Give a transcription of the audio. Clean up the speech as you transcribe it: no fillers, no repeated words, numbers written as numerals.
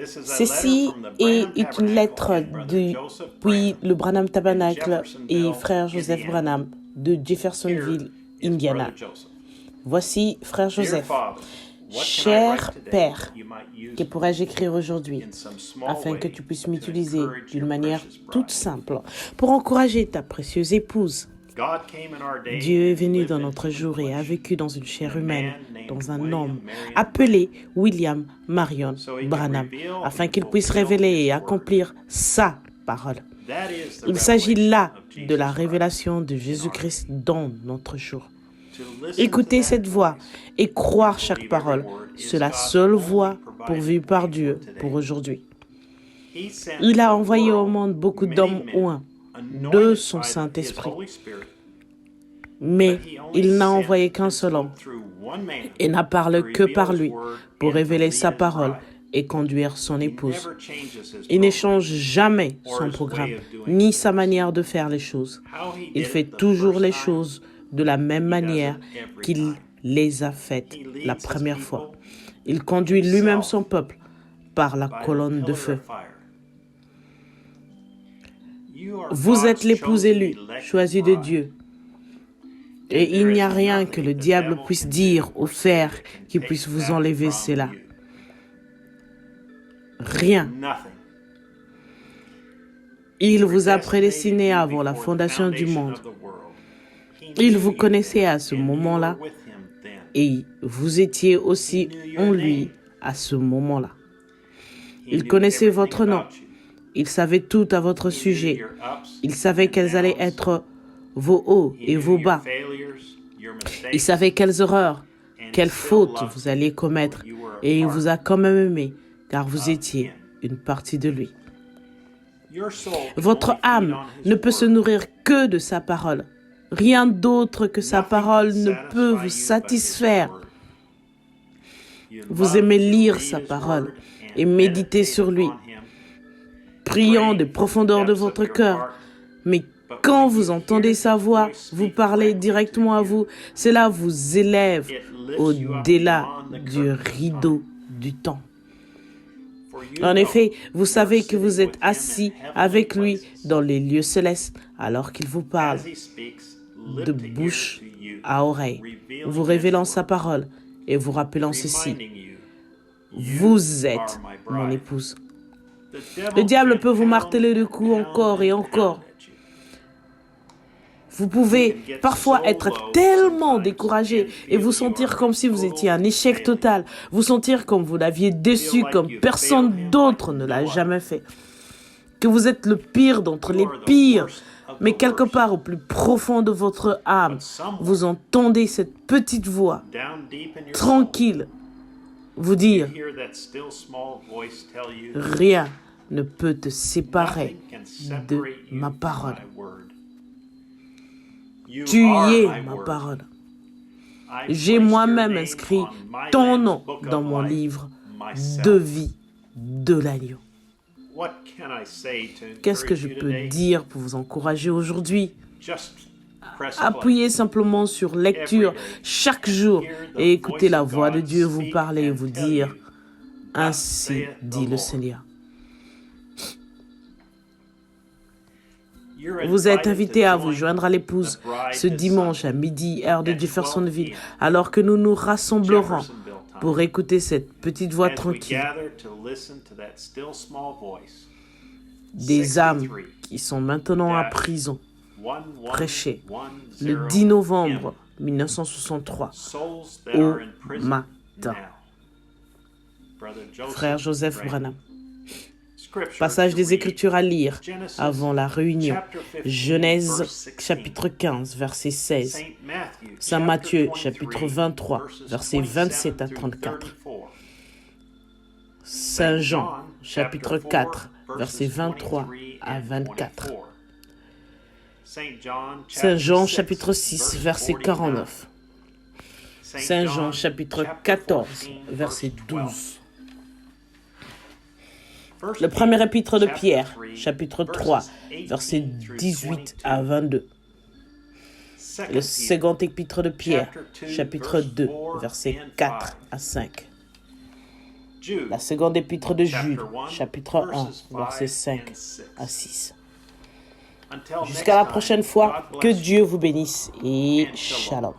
Ceci est une lettre depuis le Branham Tabernacle et frère Joseph Branham de Jeffersonville, Indiana. Voici frère Joseph. Cher Père, que pourrais-je écrire aujourd'hui afin que tu puisses m'utiliser d'une manière toute simple pour encourager ta précieuse épouse? Dieu est venu dans notre jour et a vécu dans une chair humaine, dans un homme appelé William Marion Branham, afin qu'il puisse révéler et accomplir sa parole. Il s'agit là de la révélation de Jésus-Christ dans notre jour. Écouter cette voix et croire chaque parole, c'est la seule voie pourvue par Dieu pour aujourd'hui. Il a envoyé au monde beaucoup d'hommes oints de son Saint-Esprit. Mais il n'a envoyé qu'un seul homme et n'a parlé que par lui pour révéler sa parole et conduire son épouse. Il n'échange jamais son programme ni sa manière de faire les choses. Il fait toujours les choses de la même manière qu'il les a faites la première fois. Il conduit lui-même son peuple par la colonne de feu. Vous êtes l'épouse élue, choisie de Dieu. Et il n'y a rien que le diable puisse dire ou faire qui puisse vous enlever cela. Rien. Il vous a prédestiné avant la fondation du monde. Il vous connaissait à ce moment-là et vous étiez aussi en lui à ce moment-là. Il connaissait votre nom. Il savait tout à votre sujet. Il savait quels allaient être vos hauts et vos bas. Il savait quelles erreurs, quelles fautes vous alliez commettre et il vous a quand même aimé car vous étiez une partie de lui. Votre âme ne peut se nourrir que de sa parole. Rien d'autre que sa parole ne peut vous satisfaire. Vous aimez lire sa parole et méditer sur lui, priant des profondeurs de votre cœur. Mais quand vous entendez sa voix vous parler directement à vous, cela vous élève au-delà du rideau du temps. En effet, vous savez que vous êtes assis avec lui dans les lieux célestes alors qu'il vous parle de bouche à oreille, vous révélant sa parole et vous rappelant ceci. Vous êtes mon épouse. Le diable peut vous marteler le cou encore et encore. Vous pouvez parfois être tellement découragé et vous sentir comme si vous étiez un échec total. Vous sentir comme vous l'aviez déçu, comme personne d'autre ne l'a jamais fait. Que vous êtes le pire d'entre les pires. Mais quelque part au plus profond de votre âme, vous entendez cette petite voix, tranquille, vous dire « Rien ne peut te séparer de ma parole. Tu y es ma parole. J'ai moi-même inscrit ton nom dans mon livre de vie de l'agneau. » Qu'est-ce que je peux dire pour vous encourager aujourd'hui? Appuyez simplement sur lecture chaque jour et écoutez la voix de Dieu vous parler et vous dire « Ainsi dit le Seigneur ». Vous êtes invité à vous joindre à l'épouse ce dimanche à midi, heure de Jeffersonville, alors que nous nous rassemblerons pour écouter cette petite voix tranquille. Des âmes qui sont maintenant en prison, prêchées le 10 novembre 1963 au matin. Frère Joseph Branham. Passage des Écritures à lire avant la réunion. Genèse chapitre 15, verset 16. Saint Matthieu chapitre 23, versets 27 à 34. Saint Jean chapitre 4, versets 23 à 24. Saint Jean chapitre 6, verset 49. Saint Jean chapitre 14, verset 12. Le premier épître de Pierre, chapitre 3, versets 18 à 22. Le second épître de Pierre, chapitre 2, versets 4 à 5. La seconde épître de Jude, chapitre 1, versets 5 à 6. Jusqu'à la prochaine fois, que Dieu vous bénisse et shalom.